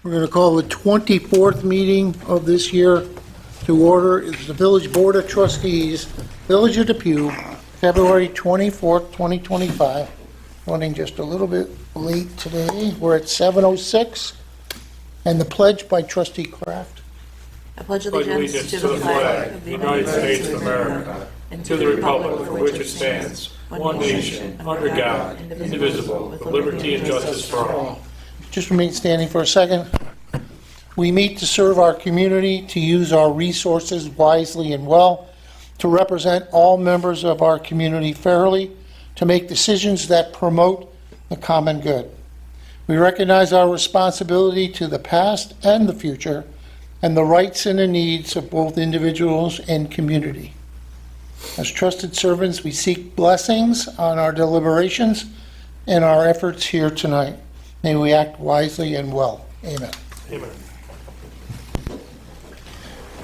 We're going to call the 24th meeting of this year to order. It's the Village Board of Trustees, Village of Depew, February 24th, 2025. Running just a little bit late today. We're at 7:06. And the pledge by Trustee Kraft. I pledge allegiance to the flag of the United States of America and to the republic for which it stands, one nation, under God, indivisible, with liberty and justice for all. Just remain standing for a second. We meet to serve our community, to use our resources wisely and well, to represent all members of our community fairly, to make decisions that promote the common good. We recognize our responsibility to the past and the future, and the rights and the needs of both individuals and community. As trusted servants, we seek blessings on our deliberations and our efforts here tonight. May we act wisely and well. Amen. Amen.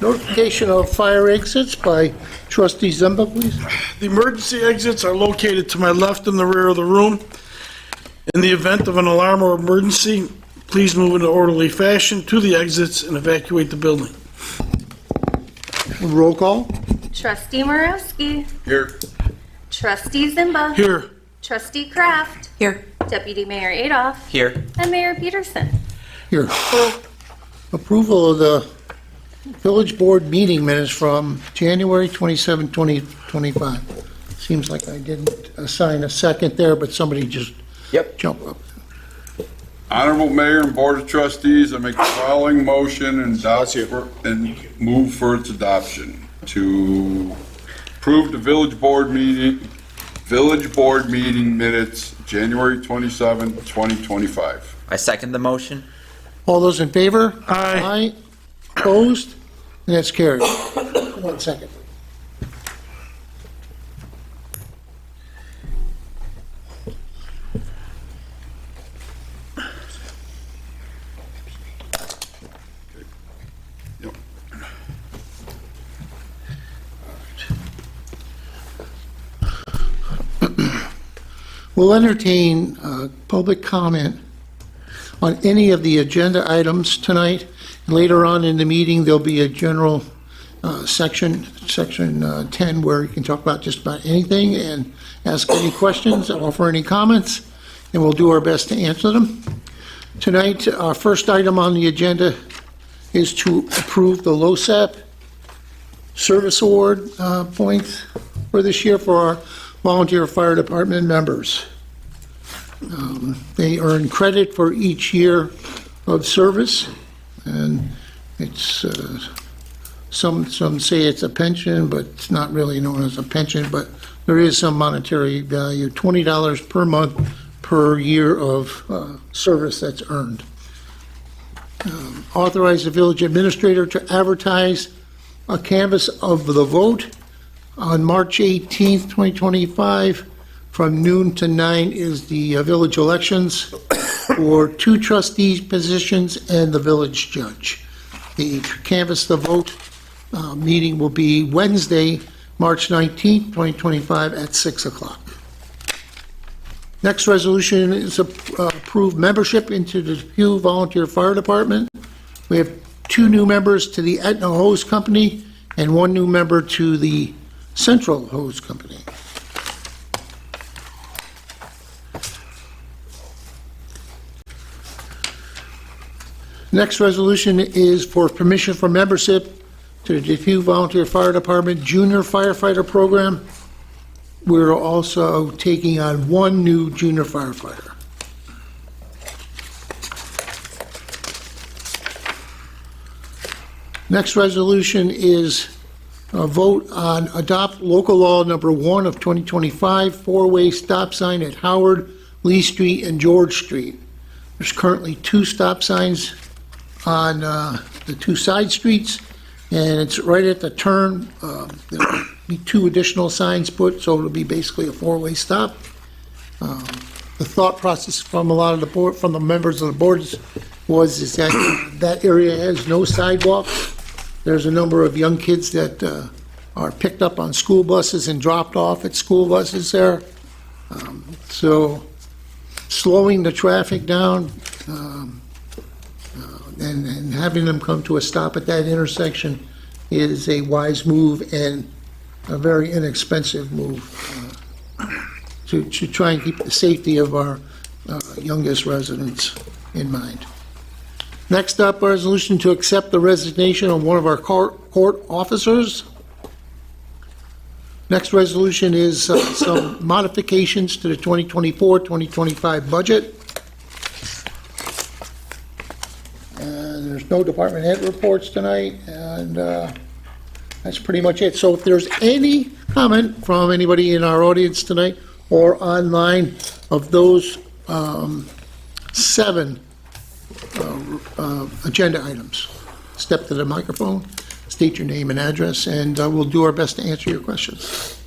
Notification of fire exits by Trustee Zimba, please. The emergency exits are located to my left in the rear of the room. In the event of an alarm or emergency, please move in an orderly fashion to the exits and evacuate the building. Roll call. Trustee Morowski. Here. Trustee Zimba. Here. Trustee Kraft. Here. Deputy Mayor Adolph. Here. And Mayor Peterson. Here. Approval of the Village Board meeting minutes from January 27, 2025. Seems like I didn't assign a second there, but somebody just jump up. Honorable Mayor and Board of Trustees, I make the following motion and move for its adoption to approve the village board meeting minutes, January 27, 2025. I second the motion. All those in favor? Aye. Aye. Opposed? And that's carried. 1 second. Yep. We'll entertain public comment on any of the agenda items tonight. Later on in the meeting, there'll be a general section 10, where you can talk about just about anything and ask any questions, offer any comments, and we'll do our best to answer them. Tonight, our first item on the agenda is to approve the LoSAP Service Award points for this year for our volunteer fire department members. They earn credit for each year of service, and it's some say it's a pension, but it's not really known as a pension, but there is some monetary value, $20 per month per year of service that's earned. Authorize the village administrator to advertise a canvass of the vote on March 18th, 2025. From noon to 9 is the village elections for 2 trustees positions and the village judge. The canvass the vote meeting will be Wednesday, March 19th, 2025 at 6 o'clock. Next resolution is approve membership into the Depew Volunteer Fire Department. We have 2 new members to the Aetna Hose Company and 1 new member to the Central Hose Company. Next resolution is for permission for membership to the Depew Volunteer Fire Department Junior Firefighter Program. We're also taking on 1 new junior firefighter. Next resolution is a vote on adopt local law number 1 of 2025, 4-way stop sign at Howard, Lee Street, and George Street. There's currently 2 stop signs on the 2 side streets, and it's right at the turn. There'll be 2 additional signs put, so it'll be basically a 4-way stop. The thought process from a lot of the board, from the members of the boards, is that that area has no sidewalks. There's a number of young kids that are picked up on school buses and dropped off at school buses there. So slowing the traffic down, and having them come to a stop at that intersection is a wise move and a very inexpensive move to try and keep the safety of our youngest residents in mind. Next up, a resolution to accept the resignation of one of our court officers. Next resolution is some modifications to the 2024-2025 budget. And there's no department head reports tonight, and that's pretty much it. So if there's any comment from anybody in our audience tonight or online of those 7 agenda items, step to the microphone, state your name and address, and we'll do our best to answer your questions.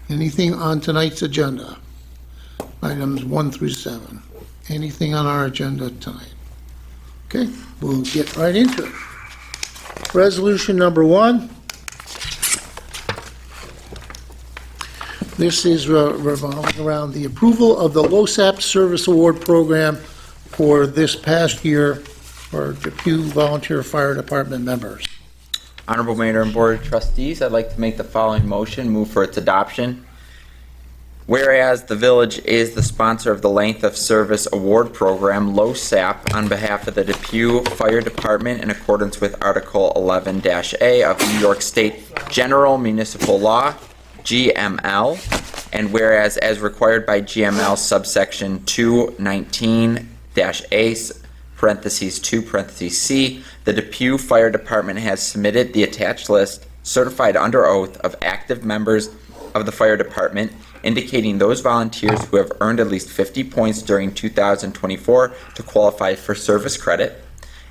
Anything on tonight's agenda? Items 1 through 7. Anything on our agenda tonight? Okay, we'll get right into it. Resolution number 1. This is revolving around the approval of the LoSAP Service Award Program for this past year for Depew Volunteer Fire Department members. Honorable Mayor and Board of Trustees, I'd like to make the following motion, move for its adoption. Whereas the village is the sponsor of the Length of Service Award Program, LoSAP, on behalf of the Depew Fire Department in accordance with Article 11-A of New York State General Municipal Law, GML, and whereas as required by GML subsection 219-A, parentheses 2, parentheses C, the Depew Fire Department has submitted the attached list, certified under oath, of active members of the fire department, indicating those volunteers who have earned at least 50 points during 2024 to qualify for service credit.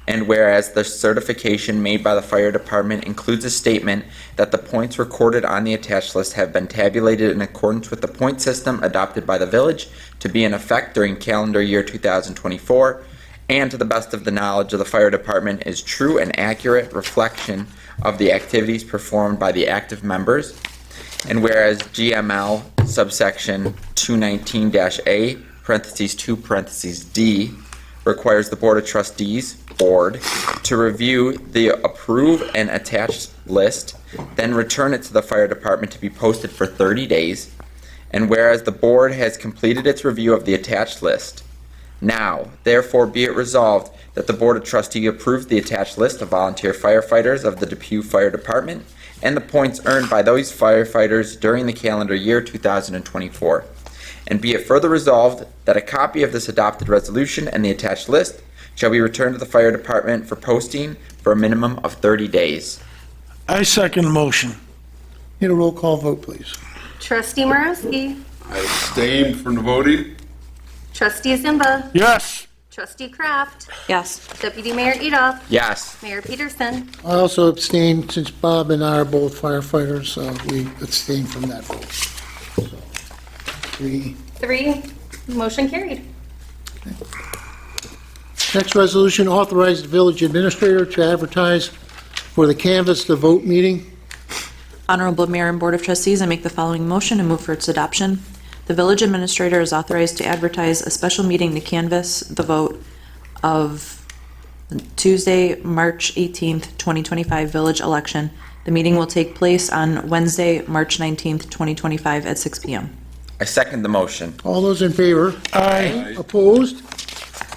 And whereas the certification made by the fire department includes a statement that the points recorded on the attached list have been tabulated in accordance with the point system adopted by the village to be in effect during calendar year 2024, and to the best of the knowledge of the fire department is true and accurate reflection of the activities performed by the active members. And whereas GML subsection 219-A, parentheses 2, parentheses D, requires the Board of Trustees, Board, to review the approved and attached list, then return it to the fire department to be posted for 30 days. And whereas the Board has completed its review of the attached list, now, therefore, be it resolved that the Board of Trustees approves the attached list of volunteer firefighters of the Depew Fire Department and the points earned by those firefighters during the calendar year 2024. And be it further resolved that a copy of this adopted resolution and the attached list shall be returned to the fire department for posting for a minimum of 30 days. I second the motion. Need a roll call vote, please. Trustee Morosky. I abstain from the voting. Trustee Zimba. Yes. Trustee Kraft. Yes. Deputy Mayor Adolph. Yes. Mayor Peterson. I also abstain, since Bob and I are both firefighters, so we abstain from that vote. So, 3. 3. Motion carried. Next resolution, authorize the village administrator to advertise for the Canvass the Vote meeting. Honorable Mayor and Board of Trustees, I make the following motion and move for its adoption. The village administrator is authorized to advertise a special meeting to canvass the vote of Tuesday, March 18th, 2025 village election. The meeting will take place on Wednesday, March 19th, 2025 at 6 p.m. I second the motion. All those in favor? Aye. Opposed?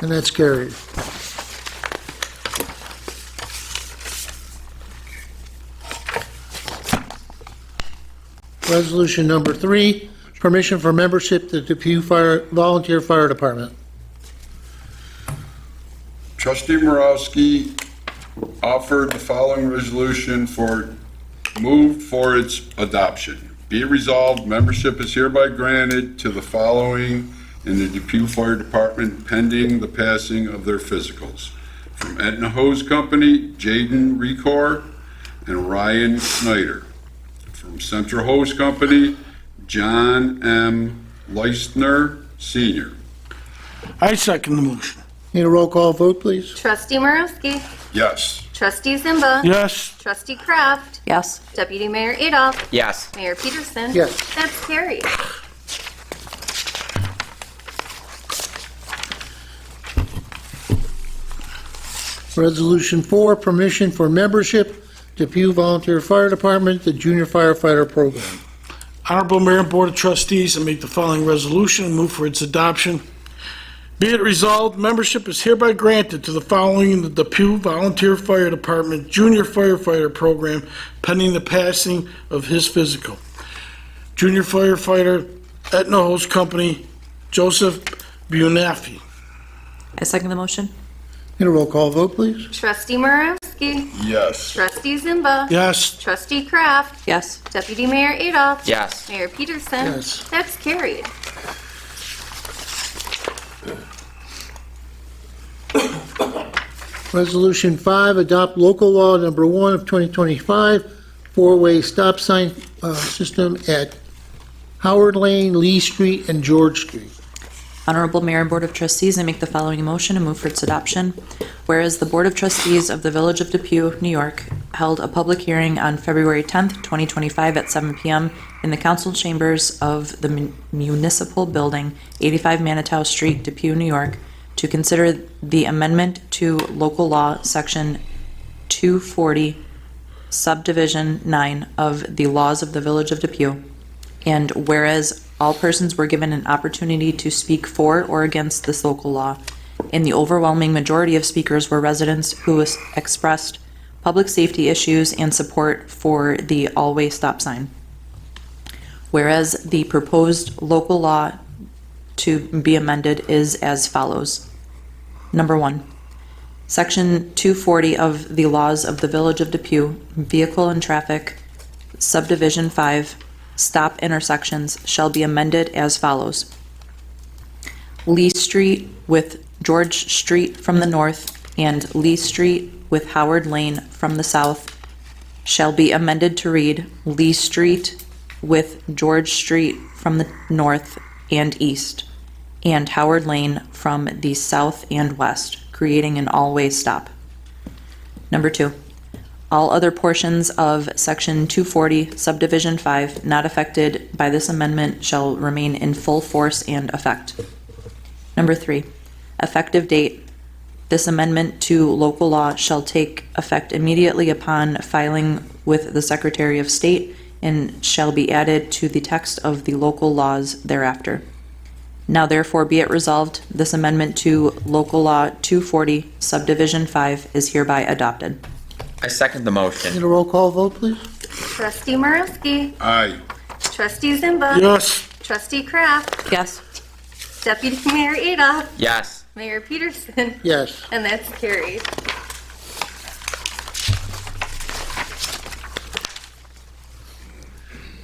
And that's carried. Resolution number 3, permission for membership to Depew Volunteer Fire Department. Trustee Morosky offered the following resolution moved for its adoption. Be it resolved, membership is hereby granted to the following in the Depew Fire Department pending the passing of their physicals. From Etna Hose Company, Jaden Recor and Ryan Snyder. From Central Hose Company, John M. Leistner, Sr. I second the motion. Need a roll call vote, please? Trustee Morosky. Yes. Trustee Zimba. Yes. Trustee Kraft. Yes. Deputy Mayor Adolph. Yes. Mayor Peterson. Yes. That's carried. Resolution 4, permission for membership, Depew Volunteer Fire Department, the Junior Firefighter Program. Honorable Mayor and Board of Trustees, I make the following resolution and move for its adoption. Be it resolved, membership is hereby granted to the following in the Depew Volunteer Fire Department Junior Firefighter Program pending the passing of his physical. Junior Firefighter, Etna Hose Company, Joseph Bunafi. I second the motion. Need a roll call vote, please? Trustee Morowski. Yes. Trustee Zimba. Yes. Trustee Kraft. Yes. Deputy Mayor Adolph. Yes. Mayor Peterson. Yes. That's carried. Resolution 5, adopt local law number 1 of 2025, four-way stop sign system at Howard Lane, Lee Street, and George Street. Honorable Mayor and Board of Trustees, I make the following motion and move for its adoption. Whereas the Board of Trustees of the Village of Depew, New York, held a public hearing on February 10th, 2025 at 7 p.m. in the council chambers of the municipal building, 85 Manitow Street, Depew, New York, to consider the amendment to local law, section 240, subdivision 9 of the laws of the Village of Depew. And whereas all persons were given an opportunity to speak for or against this local law, and the overwhelming majority of speakers were residents who expressed public safety issues and support for the all-way stop sign. Whereas the proposed local law to be amended is as follows. Number 1, Section 240 of the laws of the Village of Depew, Vehicle and Traffic, Subdivision 5, Stop intersections shall be amended as follows. Lee Street with George Street from the north and Lee Street with Howard Lane from the south shall be amended to read Lee Street with George Street from the north and east and Howard Lane from the south and west, creating an all-way stop. Number 2. All other portions of Section 240, Subdivision 5, not affected by this amendment shall remain in full force and effect. Number 3, effective date. This amendment to local law shall take effect immediately upon filing with the Secretary of State and shall be added to the text of the local laws thereafter. Now therefore be it resolved, this amendment to local law 240, Subdivision 5 is hereby adopted. I second the motion. Need a roll call vote, please? Trustee Morowski. Aye. Trustee Zimba. Yes. Trustee Kraft. Yes. Deputy Mayor Adolph. Yes. Mayor Peterson. Yes. And that's carried.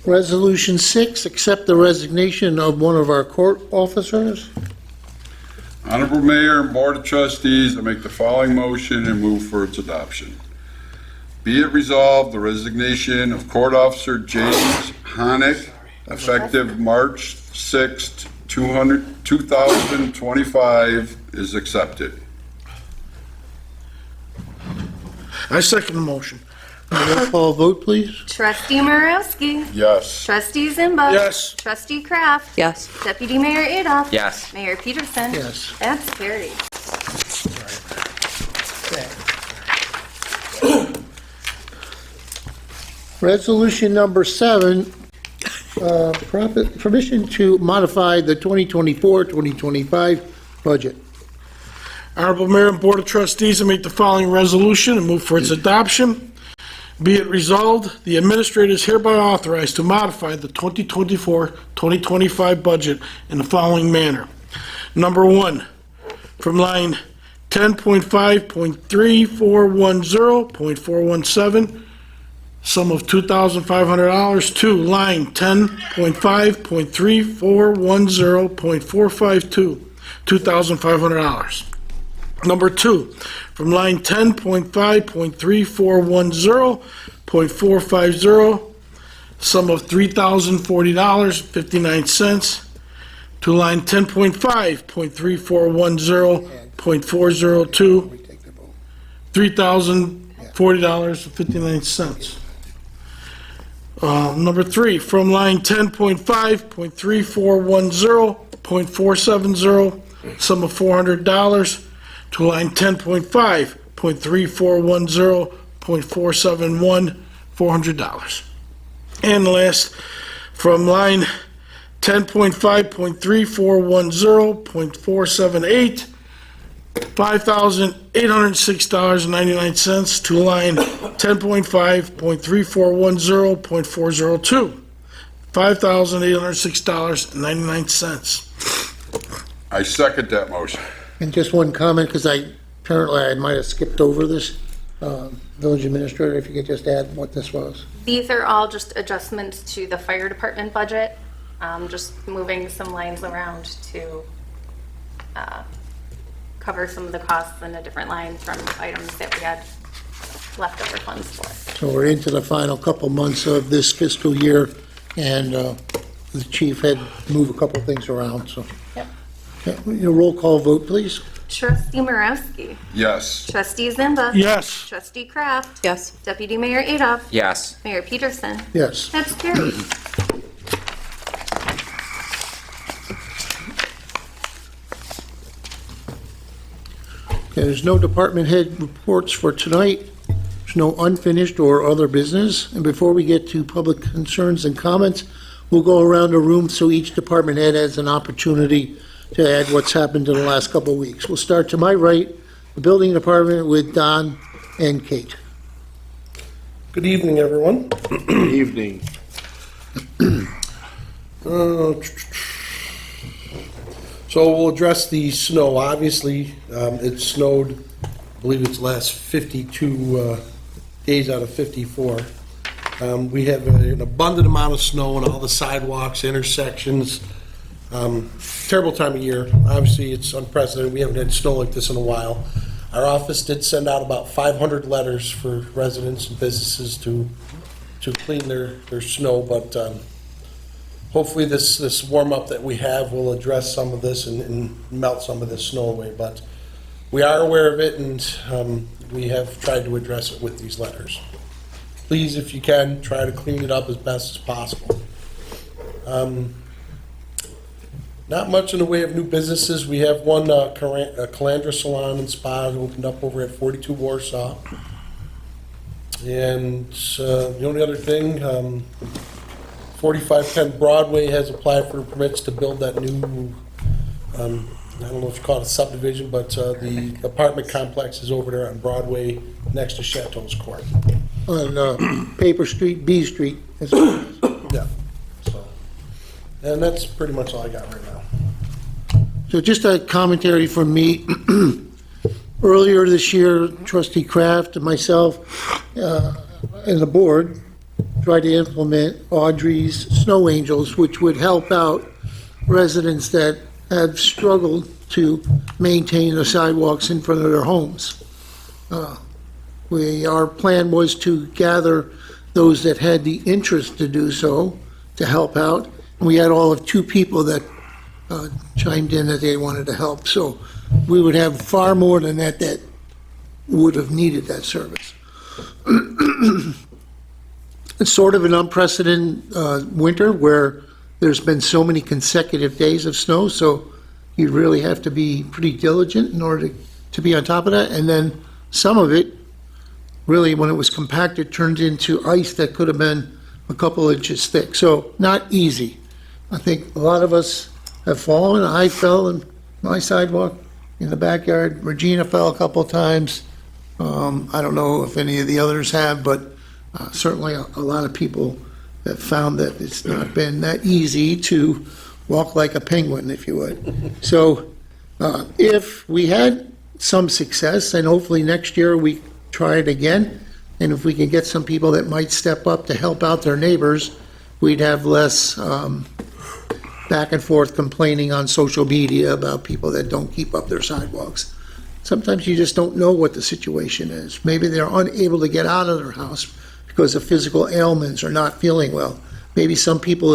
Resolution 6, accept the resignation of one of our court officers. Honorable Mayor and Board of Trustees, I make the following motion and move for its adoption. Be it resolved, the resignation of Court Officer James Honick, effective March 6, 2025, is accepted. I second the motion. Roll call vote, please? Trustee Morowski. Yes. Trustee Zimba. Yes. Trustee Kraft. Yes. Deputy Mayor Adolph. Yes. Mayor Peterson. Yes. That's carried. Resolution number 7, permission to modify the 2024-2025 budget. Honorable Mayor and Board of Trustees, I make the following resolution and move for its adoption. Be it resolved, the administrator is hereby authorized to modify the 2024-2025 budget in the following manner. Number 1, from line 10.5.3410.417, sum of $2,500 to line 10.5.3410.452, $2,500. Number 2, from line 10.5.3410.450, sum of $3,040.59, to line 10.5.3410.402, $3,040.59. Number 3, from line 10.5.3410.470, sum of $400, to line 10.5 10.3410.471, $400. And last, from line 10.5.3410.478, $5,806.99 to line 10.5.3410.402, $5,806.99. I second that motion. And just one comment, because apparently I might have skipped over this. Village Administrator, if you could just add what this was. These are all just adjustments to the fire department budget, just moving some lines around to cover some of the costs in a different line from items that we had leftover funds for. So we're into the final couple months of this fiscal year, and the chief had moved a couple things around, so. Yep. Okay, your roll call vote, please. Trustee Morowski. Yes. Trustee Zimba. Yes. Trustee Kraft. Yes. Deputy Mayor Adolph. Yes. Mayor Peterson. Yes. That's carried. Okay, there's no department head reports for tonight. There's no unfinished or other business. And before we get to public concerns and comments, we'll go around the room so each department head has an opportunity to add what's happened in the last couple of weeks. We'll start to my right, the building department with Don and Kate. Good evening, everyone. Good evening. So we'll address the snow. Obviously, it snowed, I believe it's last 52 days out of 54. We have an abundant amount of snow on all the sidewalks, intersections. Terrible time of year. Obviously, it's unprecedented. We haven't had snow like this in a while. Our office did send out about 500 letters for residents and businesses to clean their snow, but hopefully this warm-up that we have will address some of this and melt some of this snow away. But we are aware of it, and we have tried to address it with these letters. Please, if you can, try to clean it up as best as possible. Not much in the way of new businesses. We have one Calandra Salon and Spa opened up over at 42 Warsaw. And the only other thing, 4510 Broadway has applied for permits to build that new, I don't know if you call it a subdivision, but the apartment complex is over there on Broadway next to Chateau's Court. On Paper Street, B Street. Yeah. So, and that's pretty much all I got right now. So just a commentary from me. Earlier this year, Trustee Kraft and myself and the board tried to implement Audrey's Snow Angels, which would help out residents that have struggled to maintain the sidewalks in front of their homes. Our plan was to gather those that had the interest to do so, to help out. We had all of 2 people that chimed in that they wanted to help. So we would have far more than that would have needed that service. It's sort of an unprecedented winter where there's been so many consecutive days of snow, so you really have to be pretty diligent in order to be on top of that. And then some of it, really, when it was compacted, turned into ice that could have been a couple inches thick. So not easy. I think a lot of us have fallen. I fell in my sidewalk in the backyard. Regina fell a couple of times. I don't know if any of the others have, but certainly a lot of people have found that it's not been that easy to walk like a penguin, if you would. So if we had some success, and hopefully next year we try it again, and if we can get some people that might step up to help out their neighbors, we'd have less back and forth complaining on social media about people that don't keep up their sidewalks. Sometimes you just don't know what the situation is. Maybe they're unable to get out of their house because of physical ailments or not feeling well. Maybe some people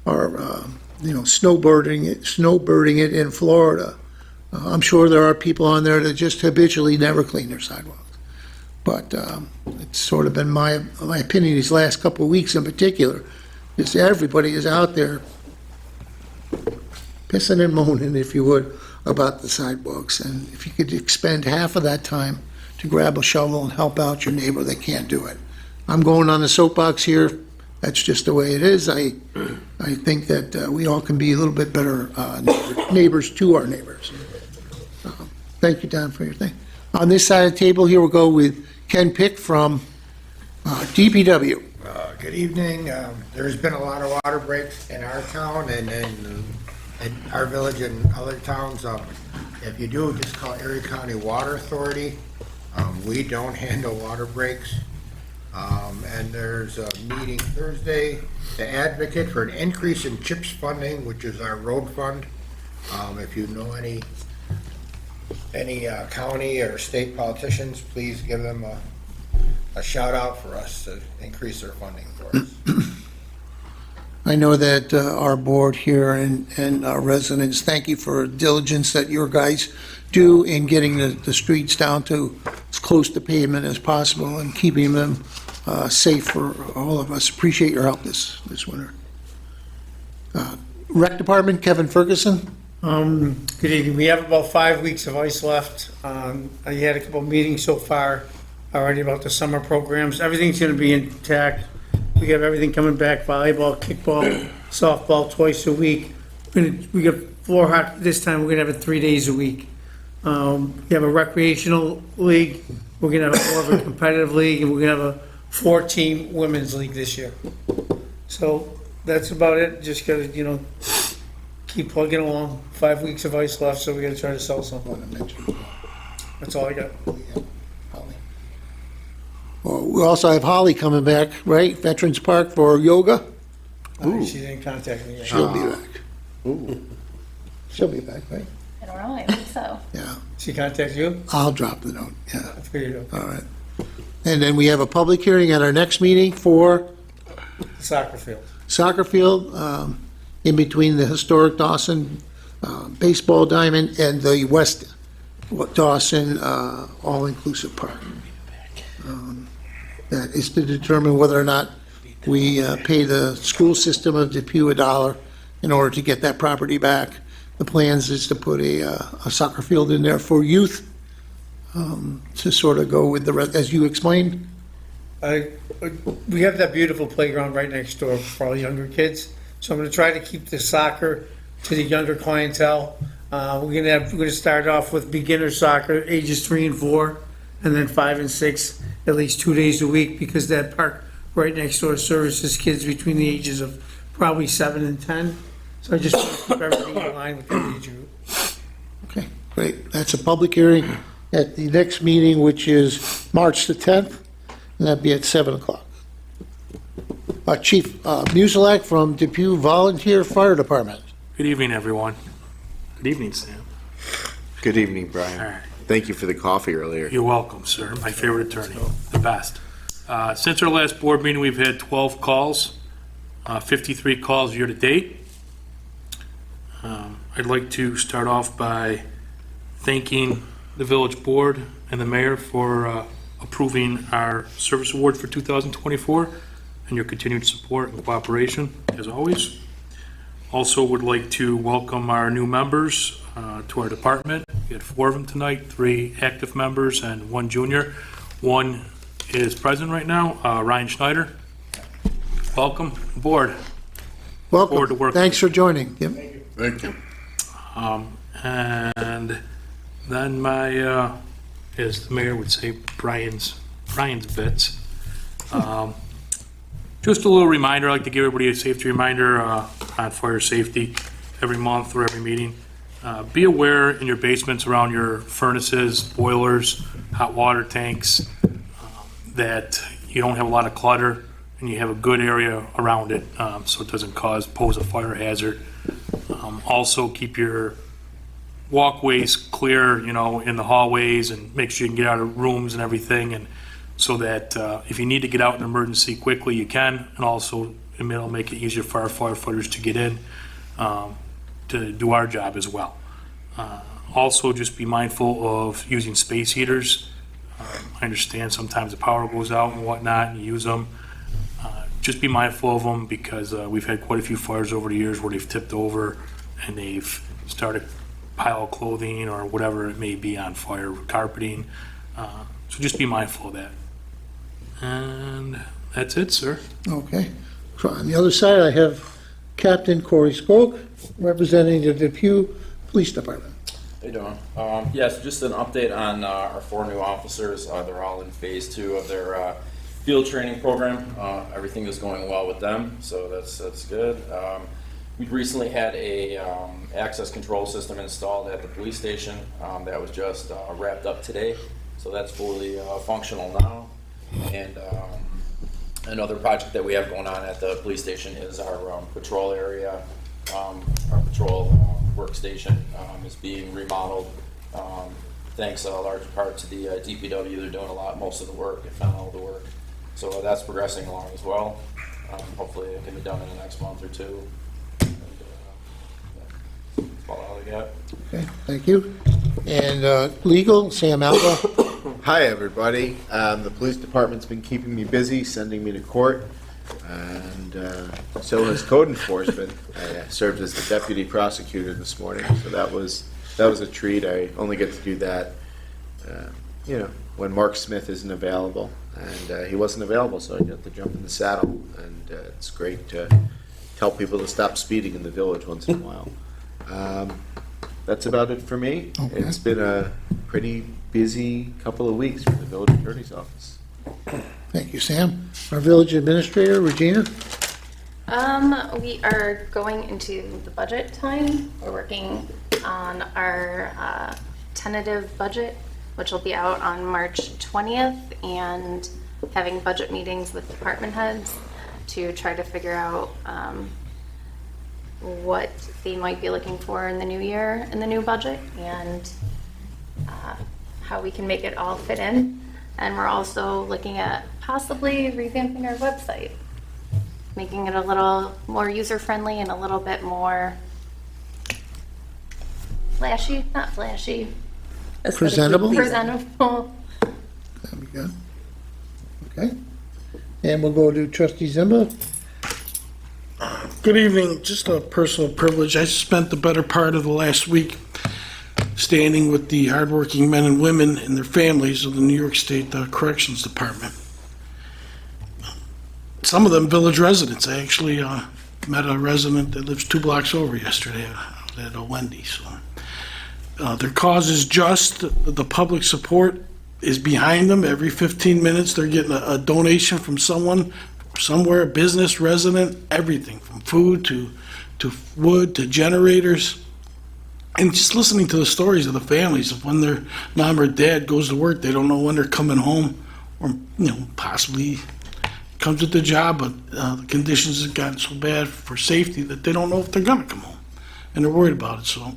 are snowbirding it in Florida. I'm sure there are people on there that just habitually never clean their sidewalks. But it's sort of been my opinion these last couple of weeks in particular, is everybody is out there pissing and moaning, if you would, about the sidewalks. And if you could expend half of that time to grab a shovel and help out your neighbor that can't do it. I'm going on the soapbox here. That's just the way it is. I think that we all can be a little bit better neighbors to our neighbors. Thank you, Don, for your thing. On this side of the table here, we'll go with Ken Pick from DPW. Good evening. There's been a lot of water breaks in our town and in our village and other towns. If you do, just call Erie County Water Authority. We don't handle water breaks. And there's a meeting Thursday to advocate for an increase in CHIPS funding, which is our road fund. If you know any county or state politicians, please give them a shout out for us to increase their funding for us. I know that our board here and our residents, thank you for diligence that your guys do in getting the streets down to as close to pavement as possible and keeping them safe for all of us. Appreciate your help this winter. Rec Department, Kevin Ferguson. Good evening. We have about 5 weeks of ice left. I had a couple meetings so far already about the summer programs. Everything's going to be intact. We have everything coming back, volleyball, kickball, softball twice a week. We got floor hockey this time. We're going to have it 3 days a week. We have a recreational league. We're going to have more of a competitive league, and we're going to have a 4-team women's league this year. So that's about it. Just got to, keep plugging along. 5 weeks of ice left, so we got to try to sell something. That's all I got. Well, we also have Holly coming back, right? Veterans Park for yoga. She didn't contact me yet. She'll be back. She'll be back, right? I don't know, I think so. Yeah. She contact you? I'll drop the note, yeah. I figured All right. And then we have a public hearing at our next meeting for the soccer field. soccer field in between the historic Dawson baseball diamond and the West Dawson all-inclusive park. That is to determine whether or not we pay the school system of Depew $1 in order to get that property back. The plans is to put a soccer field in there for youth to sort of go with the rest, as you explained. We have that beautiful playground right next door for all younger kids. So I'm going to try to keep the soccer to the younger clientele. We're going to start off with beginner soccer, ages 3 and 4, and then 5 and 6, at least 2 days a week, because that park right next door services kids between the ages of probably 7 and 10. So I just want to keep everything in line with that age group. Okay, great. That's a public hearing at the next meeting, which is March the 10th, and that'd be at 7 o'clock. Chief Musilak from Depew Volunteer Fire Department. Good evening, everyone. Good evening, Sam. Good evening, Brian. All right. Thank you for the coffee earlier. You're welcome, sir. My favorite attorney, the best. Since our last board meeting, we've had 12 calls, 53 calls year to date. I'd like to start off by thanking the village board and the mayor for approving our service award for 2024 and your continued support and cooperation, as always. Also would like to welcome our new members to our department. We had 4 of them tonight, 3 active members and 1 junior. 1 is present right now, Ryan Schneider. Welcome aboard. Welcome. Forward to work Thanks for joining. Yep. Thank you. And then my, as the mayor would say, Brian's bits. Just a little reminder, I'd like to give everybody a safety reminder on fire safety every month or every meeting. Be aware in your basements around your furnaces, boilers, hot water tanks, that you don't have a lot of clutter and you have a good area around it so it doesn't pose a fire hazard. Also keep your walkways clear, in the hallways, and make sure you can get out of rooms and everything, and so that if you need to get out in an emergency quickly, you can, and also it'll make it easier for our firefighters to get in to do our job as well. Also, just be mindful of using space heaters. I understand sometimes the power goes out and whatnot, and you use them. Just be mindful of them, because we've had quite a few fires over the years where they've tipped over and they've started a pile of clothing or whatever it may be on fire, carpeting. So just be mindful of that. And that's it, sir. Okay. So on the other side, I have Captain Corey Skog, representing the Depew Police Department. How you doing? Yes, just an update on our 4 new officers. They're all in phase 2 of their field training program. Everything is going well with them, so that's good. We recently had a access control system installed at the police station that was just wrapped up today, so that's fully functional now. And another project that we have going on at the police station is our patrol area. Our patrol workstation is being remodeled. Thanks a large part to the DPW. They're doing most of the work, if not all the work. So that's progressing along as well. Hopefully it can be done in the next month or two. And, that's all I got. Okay, thank you. And legal, Sam Alba. Hi, everybody. The police department's been keeping me busy, sending me to court, and so has code enforcement. I served as the deputy prosecutor this morning, so that was a treat. I only get to do that, when Mark Smith isn't available, and he wasn't available, so I got to jump in the saddle, and it's great to tell people to stop speeding in the village once in a while. That's about it for me. Okay. It's been a pretty busy couple of weeks for the village attorney's office. Thank you, Sam. Our village administrator, Regina. We are going into the budget time. We're working on our tentative budget, which will be out on March 20th, and having budget meetings with department heads to try to figure out what they might be looking for in the new year, in the new budget, and how we can make it all fit in. And we're also looking at possibly revamping our website, making it a little more user-friendly and a little bit more flashy, not flashy, Presentable. presentable. That'd be good. Okay. And we'll go to trustee Zimba. Good evening. Just a personal privilege. I spent the better part of the last week standing with the hardworking men and women and their families of the New York State Corrections Department. Some of them village residents. I actually met a resident that lives 2 blocks over yesterday at a Wendy's. So, their cause is just. The public support is behind them. Every 15 minutes, they're getting a donation from someone, somewhere, business, resident, everything from food to wood to generators. And just listening to the stories of the families of when their mom or dad goes to work, they don't know when they're coming home, or possibly comes with the job, but the conditions have gotten so bad for safety that they don't know if they're gonna come home, and they're worried about it. So,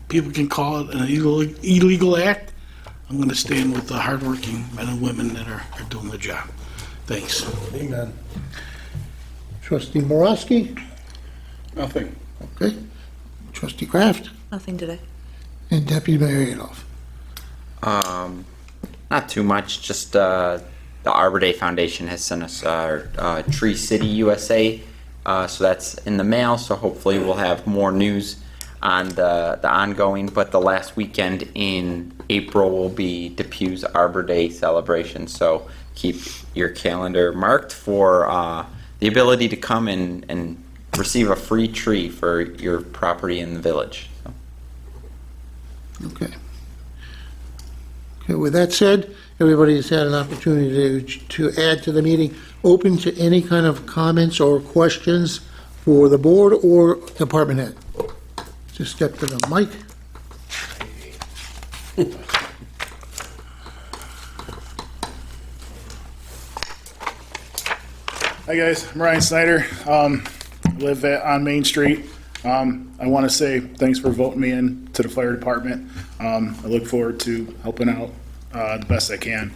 people can call it an illegal act. I'm gonna stand with the hardworking men and women that are doing the job. Thanks. Amen. Trustee Morosky. Nothing. Okay. Trustee Kraft. Nothing today. And Deputy Mayor Adolph. Not too much, just the Arbor Day Foundation has sent us our Tree City USA, so that's in the mail, so hopefully we'll have more news on the ongoing, but the last weekend in April will be Depew's Arbor Day celebration, so keep your calendar marked for the ability to come and receive a free tree for your property in the village. So. Okay. Okay, with that said, everybody has had an opportunity to add to the meeting. Open to any kind of comments or questions for the board or department head. Just step to the mic. Hi guys, I'm Ryan Snyder. I live on Main Street. I want to say thanks for voting me in to the fire department. I look forward to helping out the best I can.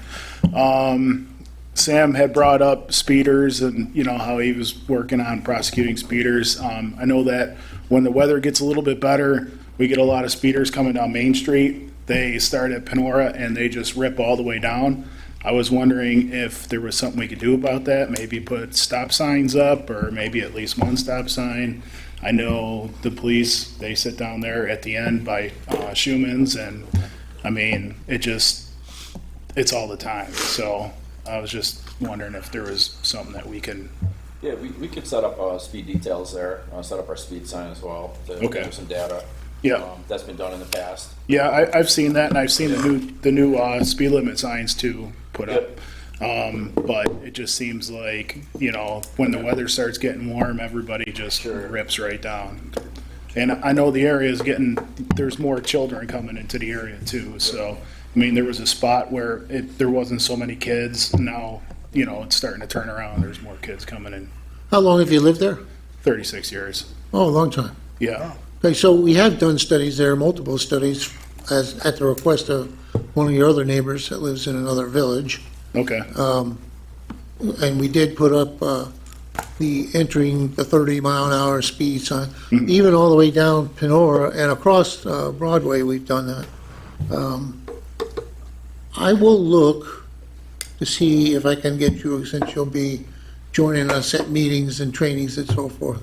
Sam had brought up speeders and how he was working on prosecuting speeders. I know that when the weather gets a little bit better, we get a lot of speeders coming down Main Street. They start at Panora and they just rip all the way down. I was wondering if there was something we could do about that, maybe put stop signs up or maybe at least one stop sign. I know the police, they sit down there at the end by Schumann's, and I mean, it's all the time. So I was just wondering if there was something that we can, Yeah, we could set up speed details there, set up our speed sign as well to Okay. give some data. yeah. That's been done in the past. Yeah, I've seen that, and I've seen the new speed limit signs too put up. But it just seems like, when the weather starts getting warm, everybody just rips right down. And I know the area is there's more children coming into the area too. So, I mean, there was a spot where there wasn't so many kids. Now, it's starting to turn around. There's more kids coming in. How long have you lived there? 36 years. Oh, a long time. Yeah. Okay, so we have done studies there, multiple studies, at the request of one of your other neighbors that lives in another village. Okay. And we did put up the entering the 30-mile-an-hour speed sign, even all the way down Pinora and across Broadway, we've done that. I will look to see if I can get you, since you'll be joining us at meetings and trainings and so forth.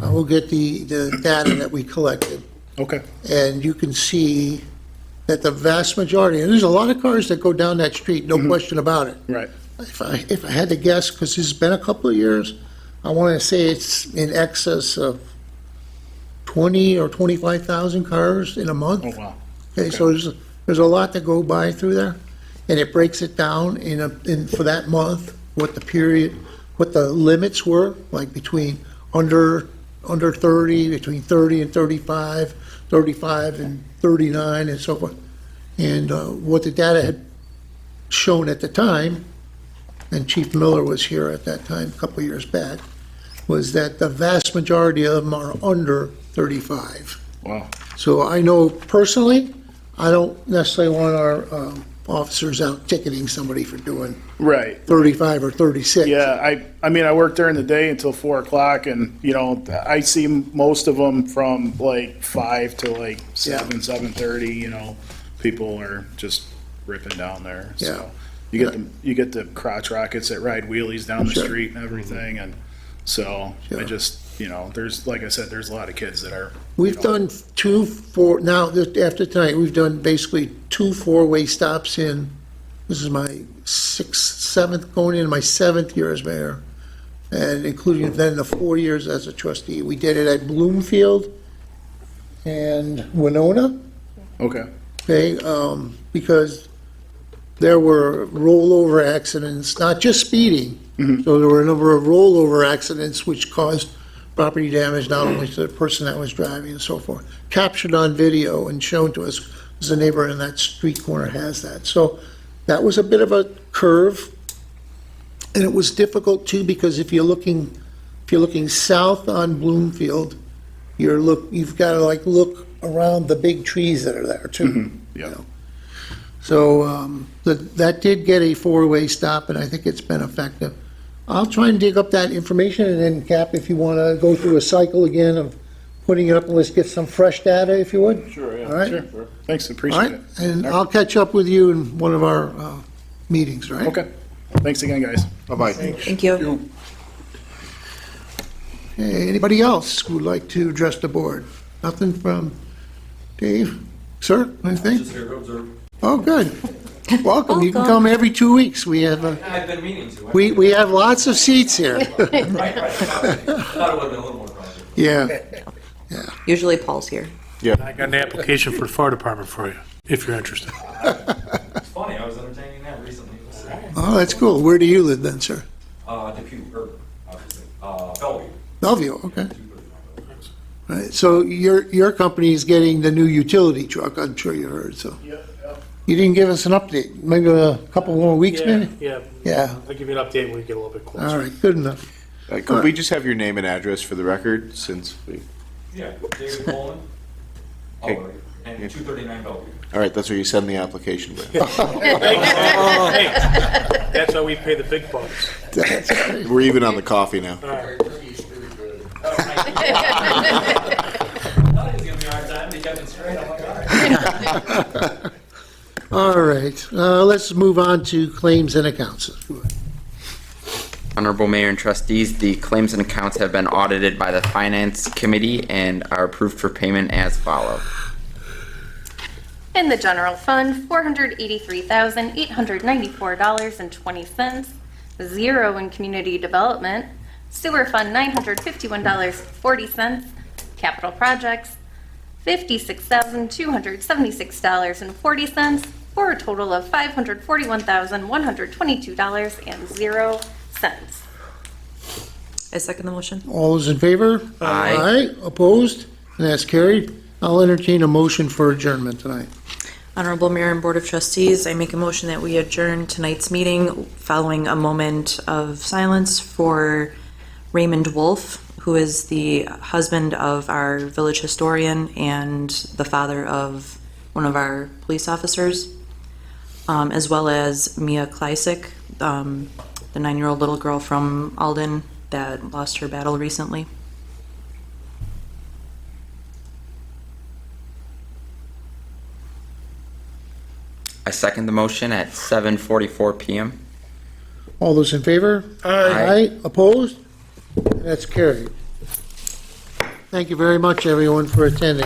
I will get the data that we collected, Okay. and you can see that the vast majority, and there's a lot of cars that go down that street, no question about it. Right. If I had to guess, because it's been a couple of years, I want to say it's in excess of 20 or 25,000 cars in a month. Oh, wow. Okay, so there's a lot to go by through there, and it breaks it down in for that month, what the limits were, like between under 30, between 30 and 35, 35 and 39, and so forth. And what the data had shown at the time, and Chief Miller was here at that time, a couple of years back, was that the vast majority of them are under 35. Wow. So I know personally, I don't necessarily want our officers out ticketing somebody for doing Right. 35 or 36. Yeah, I mean, I work during the day until 4 o'clock, and, I see most of them from like 5 to like 7, 7:30, people are just ripping down there. Yeah. So you get the crotch rockets that ride wheelies down the Sure. street and everything, and so Sure. I just, there's, like I said, there's a lot of kids that are. We've done after tonight, we've done basically 2 4-way stops this is my 7th, going into my 7th year as mayor, and including then the 4 years as a trustee. We did it at Bloomfield and Winona, Okay. okay, because there were rollover accidents, not just speeding. So there were a number of rollover accidents which caused property damage not only to the person that was driving and so forth. Captured on video and shown to us, because the neighbor in that street corner has that. So that was a bit of a curve. And it was difficult too, because if you're looking south on Bloomfield, you've got to look around the big trees that are there too. Yeah. So that did get a 4-way stop, and I think it's been effective. I'll try and dig up that information, and then, Cap, if you want to go through a cycle again of putting it up, and let's get some fresh data, if you would. Sure, yeah. All right? Sure. Thanks, All appreciate right, it. and I'll catch up with you in one of our meetings, right? Okay. Thanks again, guys. Bye-bye. Thank you. Okay, anybody else who would like to address the board? Nothing from Dave? Sir, anything? Just here to observe. Oh, good. Welcome. You can Welcome. come every 2 weeks. We have, I've been meaning to. we have lots of seats here. Right. I thought it would have been a little more project. Yeah. Usually Paul's here. I got an application for the fire department for you, if you're interested. It's funny, I was entertaining that recently. Oh, that's cool. Where do you live then, sir? Depew, obviously, Bellevue. Bellevue, okay. Right, so your company is getting the new utility truck, I'm sure you heard, so. You didn't give us an update, maybe a couple more weeks, maybe? Yeah. Yeah, I'll give you an update when we get a little bit closer. all right, good enough. Could we just have your name and address for the record, since we, Yeah, David Coleman. Hey. And 239 Bellevue. all right, that's where you send the application with. Hey, that's why we pay the big bucks. We're even on the coffee now. All right. I thought it was going to be a hard time, but he kept it straight. I'm like, all right. All right, let's move on to claims and accounts. Honorable Mayor and Trustees, the claims and accounts have been audited by the Finance Committee and are approved for payment as follows. In the general fund, $483,894.20. 0 in community development. Sewer fund, $951.40. Capital projects, $56,276.40, for a total of $541,122.00. I second the motion. All those in favor? Aye. Opposed? And that's carried. I'll entertain a motion for adjournment tonight. Honorable Mayor and Board of Trustees, I make a motion that we adjourn tonight's meeting following a moment of silence for Raymond Wolf, who is the husband of our village historian and the father of one of our police officers, as well as Mia Kleisik, the 9-year-old little girl from Alden that lost her battle recently. I second the motion at 7:44 PM. All those in favor? Aye. Opposed? That's carried. Thank you very much, everyone, for attending.